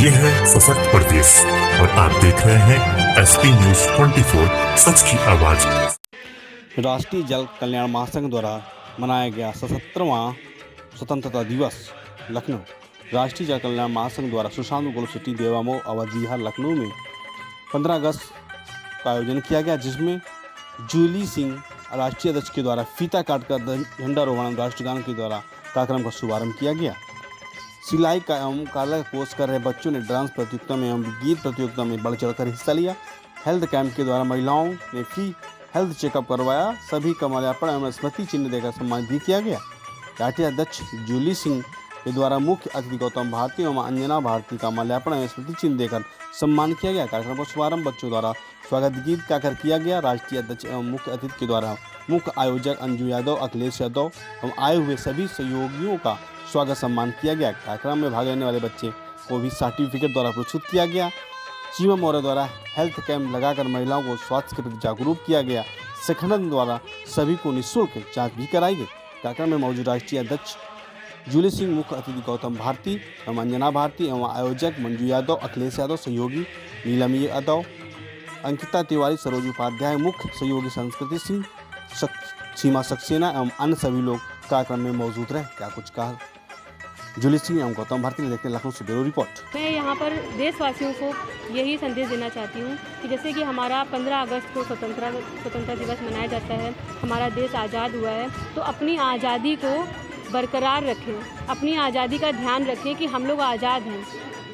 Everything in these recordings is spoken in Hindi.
ये है सशक्त प्रदेश और आप देख रहे हैं एसपी न्यूज 24 सच की आवाज। राष्ट्रीय जल कल्याण महासंघ द्वारा मनाया गया 77वां स्वतंत्रता दिवस लखनऊ। राष्ट्रीय जल कल्याण महासंघ द्वारा सुशांत यूनिवर्सिटी देवामो अवध विहार लखनऊ में 15 अगस्त का आयोजन किया गया, जिसमें जूली सिंह राष्ट्रीय अध्यक्ष के द्वारा फीता काटकर झंडारोहण राष्ट्रगान के द्वारा कार्यक्रम का शुभारंभ किया गया। सिलाई का एवं कला कोर्स कर रहे बच्चों ने डांस प्रतियोगिता में एवं गीत प्रतियोगिता में बढ़ चढ़कर हिस्सा लिया। हेल्थ कैंप के द्वारा महिलाओं ने फ्री हेल्थ चेकअप करवाया। सभी का माल्यार्पण एवं स्मृति चिन्ह देकर सम्मानित भी किया गया। राष्ट्रीय अध्यक्ष जूली सिंह के द्वारा मुख्य अतिथि गौतम भारती एवं अंजना भारती का माल्यार्पण एवं स्मृति चिन्ह देकर सम्मान किया गया। कार्यक्रम का शुभारंभ बच्चों द्वारा स्वागत गीत गाकर किया गया। राष्ट्रीय अध्यक्ष एवं मुख्य अतिथि के द्वारा मुख्य आयोजक अंजू यादव, अखिलेश यादव एवं आए हुए सभी सहयोगियों का स्वागत सम्मान किया गया। कार्यक्रम में भाग लेने वाले बच्चे को भी सर्टिफिकेट द्वारा पुरस्कृत किया गया। चीमा मौर्य द्वारा हेल्थ कैंप लगाकर महिलाओं को स्वास्थ्य के प्रति जागरूक किया गया। संगठन द्वारा सभी को निःशुल्क जांच भी कराई गई। कार्यक्रम में मौजूद राष्ट्रीय अध्यक्ष जूली सिंह, मुख्य अतिथि गौतम भारती एवं अंजना भारती एवं आयोजक मंजू यादव, अखिलेश यादव, सहयोगी नीलम यादव, अंकिता तिवारी, सरोज उपाध्याय, मुख्य सहयोगी संस्कृति सिंह, सीमा सक्सेना एवं अन्य सभी लोग कार्यक्रम में मौजूद रहे। क्या कुछ कहा जूली सिंह एवं गौतम भारती ने, देखते हैं लखनऊ से ब्यूरो रिपोर्ट। मैं यहाँ पर देशवासियों को यही संदेश देना चाहती हूँ कि जैसे कि हमारा 15 अगस्त को स्वतंत्रता दिवस मनाया जाता है, हमारा देश आज़ाद हुआ है, तो अपनी आज़ादी को बरकरार रखें, अपनी आज़ादी का ध्यान रखें कि हम लोग आज़ाद हैं।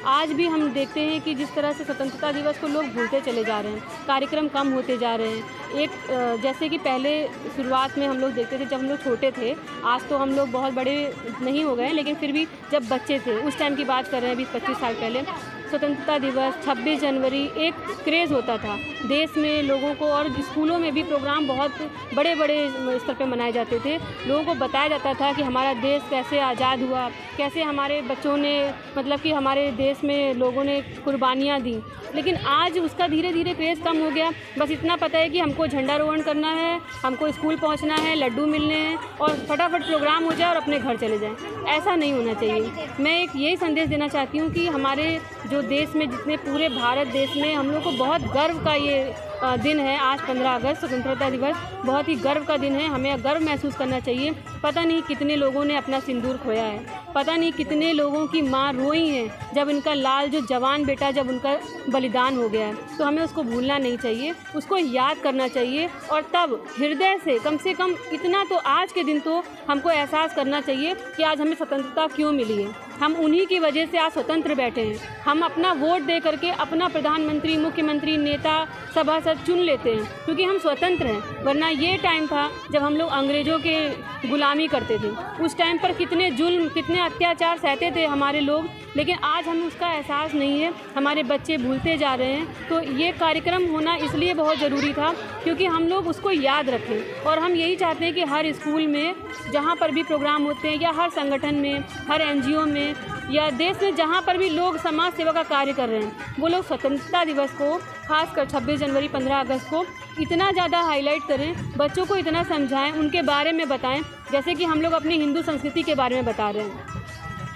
आज भी हम देखते हैं कि जिस तरह से स्वतंत्रता दिवस को लोग भूलते चले जा रहे हैं, कार्यक्रम कम होते जा रहे हैं। एक जैसे कि पहले शुरुआत में हम लोग देखते थे जब हम लोग छोटे थे, आज तो हम लोग बहुत बड़े नहीं हो गए, लेकिन फिर भी जब बच्चे थे उस टाइम की बात कर रहे हैं, 20-25 साल पहले, स्वतंत्रता दिवस 26 जनवरी एक क्रेज़ होता था देश में लोगों को, और स्कूलों में भी प्रोग्राम बहुत बड़े बड़े स्तर पे मनाए जाते थे। लोगों को बताया जाता था कि हमारा देश कैसे आज़ाद हुआ, कैसे हमारे बच्चों ने, मतलब कि हमारे देश में लोगों ने कुर्बानियाँ दी। लेकिन आज उसका धीरे धीरे क्रेज़ कम हो गया। बस इतना पता है कि हमको झंडारोहण करना है, हमको स्कूल पहुंचना है, लड्डू मिलने हैं और फटाफट प्रोग्राम हो जाए और अपने घर चले जाएं। ऐसा नहीं होना चाहिए। मैं एक यही संदेश देना चाहती हूँ कि हमारे जो देश में, जितने पूरे भारत देश में हम लोग को बहुत गर्व का ये दिन है। आज 15 अगस्त स्वतंत्रता दिवस बहुत ही गर्व का दिन है। हमें गर्व महसूस करना चाहिए। पता नहीं कितने लोगों ने अपना सिंदूर खोया है, पता नहीं कितने लोगों की माँ रोई हैं जब इनका लाल जो जवान बेटा जब उनका बलिदान हो गया है। तो हमें उसको भूलना नहीं चाहिए, उसको याद करना चाहिए और तब हृदय से कम इतना तो आज के दिन तो हमको एहसास करना चाहिए कि आज हमें स्वतंत्रता क्यों मिली है। हम उन्हीं की वजह से आज स्वतंत्र बैठे हैं। हम अपना वोट दे करके अपना प्रधानमंत्री, मुख्यमंत्री, नेता, सभासद चुन लेते हैं क्योंकि हम स्वतंत्र हैं। वरना ये टाइम था जब हम लोग अंग्रेज़ों के गुलामी करते थे। उस टाइम पर कितने जुल्म, कितने अत्याचार सहते थे हमारे लोग, लेकिन आज हमें उसका एहसास नहीं है। हमारे बच्चे भूलते जा रहे हैं। तो ये कार्यक्रम होना इसलिए बहुत ज़रूरी था क्योंकि हम लोग उसको याद रखें। और हम यही चाहते हैं कि हर स्कूल में जहाँ पर भी प्रोग्राम होते हैं, या हर संगठन में, हर NGO में, या देश में जहाँ पर भी लोग समाज सेवा का कार्य कर रहे हैं, वो लोग स्वतंत्रता दिवस को, खासकर 26 जनवरी 15 अगस्त को इतना ज़्यादा हाईलाइट करें, बच्चों को इतना समझाएं, उनके बारे में बताएं। जैसे कि हम लोग अपनी हिंदू संस्कृति के बारे में बता रहे हैं,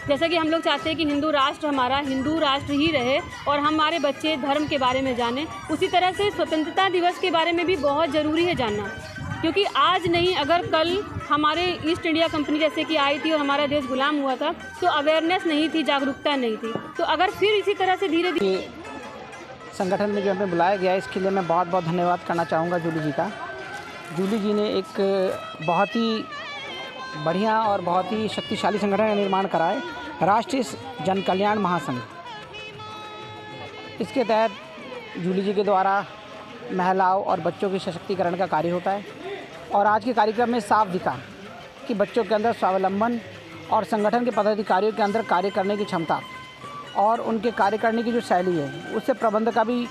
जैसा कि हम लोग चाहते हैं कि हिंदू राष्ट्र हमारा हिंदू राष्ट्र ही रहे और हमारे बच्चे धर्म के बारे में जानें। उसी तरह से स्वतंत्रता दिवस के बारे में भी बहुत ज़रूरी है जानना, क्योंकि आज नहीं, अगर कल हमारे ईस्ट इंडिया कंपनी जैसे कि आई थी और हमारा देश गुलाम हुआ था, तो अवेयरनेस नहीं थी, जागरूकता नहीं थी। तो अगर फिर इसी तरह से धीरे धीरे संगठन में जो हमें बुलाया गया, इसके लिए मैं बहुत बहुत धन्यवाद करना चाहूँगा जूली जी का। जूली जी ने एक बहुत ही बढ़िया और बहुत ही शक्तिशाली संगठन का निर्माण करा है, राष्ट्रीय जन कल्याण महासंघ। इसके तहत जूली जी के द्वारा महिलाओं और बच्चों के सशक्तिकरण का कार्य होता है। और आज के कार्यक्रम में साफ दिखा कि बच्चों के अंदर स्वावलंबन और संगठन के पदाधिकारियों के अंदर कार्य करने की क्षमता और उनके कार्य करने की जो शैली है, उससे प्रबंधन का भी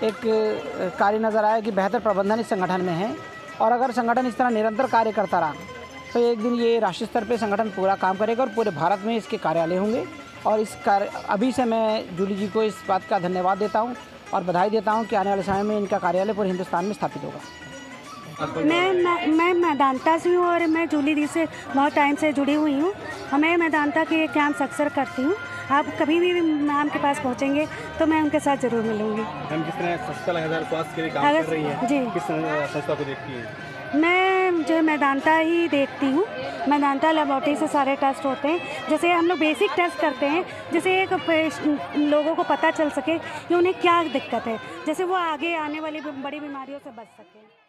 एक कार्य नज़र आया कि बेहतर प्रबंधन इस संगठन में है। और अगर संगठन इस तरह निरंतर कार्य करता रहा तो एक दिन ये राष्ट्रीय स्तर पे संगठन पूरा काम करेगा और पूरे भारत में इसके कार्यालय होंगे। और इस कार्य अभी से मैं जूली जी को इस बात का धन्यवाद देता हूँ और बधाई देता हूँ कि आने वाले समय में इनका कार्यालय पूरे हिंदुस्तान में स्थापित होगा। मैं मैदानता से हूँ और मैं जूली दी से बहुत टाइम से जुड़ी हुई हूँ। मैं मैदानता के कैंप्स अक्सर करती हूँ। आप कभी भी मैम के पास पहुँचेंगे तो मैं उनके साथ ज़रूर मिलूँगी। मैम जिस तरह संस्था लगातार स्वास्थ्य के लिए काम कर रही है, जी, किस संस्था को देखती हैं? मैं जो मैदानता ही देखती हूँ। मैदानता लेबोरेटरी से सारे टेस्ट होते हैं। जैसे हम लोग बेसिक टेस्ट करते हैं, जैसे एक लोगों को पता चल सके कि उन्हें क्या दिक्कत है, जैसे वो आगे आने वाली बड़ी बीमारियों से बच सकें।